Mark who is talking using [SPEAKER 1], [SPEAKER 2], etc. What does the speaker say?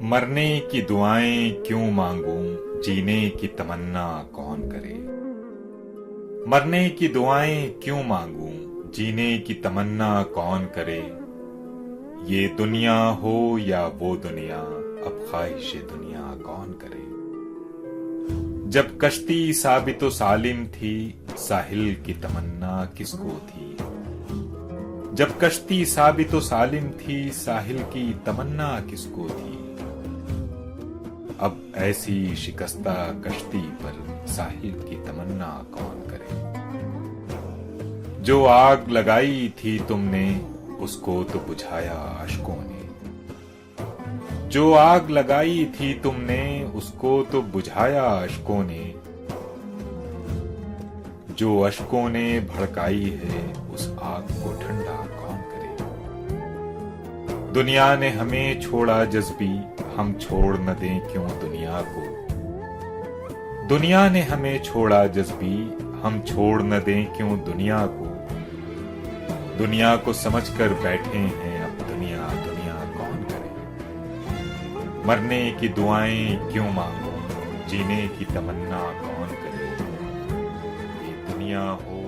[SPEAKER 1] मरने की दुआएं क्यों मांगूं, जीने की तमन्ना कौन करे। मरने की दुआएं क्यों मांगूं, जीने की तमन्ना कौन करे। ये दुनिया हो या वो दुनिया, अब ख्वाहिश दुनिया कौन करे। जब कश्ती साबितो सालिम थी, साहिल की तमन्ना किसको थी। जब कश्ती साबितो सालिम थी, साहिल की तमन्ना किसको थी। अब ऐसी शिकस्ता कश्ती पर साहिल की तमन्ना कौन करे। जो आग लगाई थी तुमने, उसको तो बुझाया अश्कों ने। जो आग लगाई थी तुमने, उसको तो बुझाया अश्कों ने। जो अश्कों ने भड़काई है, उस आग को ठंडा कौन करे। दुनिया ने हमें छोड़ा जज्बी, हम छोड़ न दें क्यों दुनिया को। दुनिया ने हमें छोड़ा जज्बी, हम छोड़ न दें क्यों दुनिया को। दुनिया को समझकर बैठे हैं, अब दुनिया दुनिया कौन करे। मरने की दुआएं क्यों मांगो, जीने की तमन्ना कौन करे। ये दुनिया हो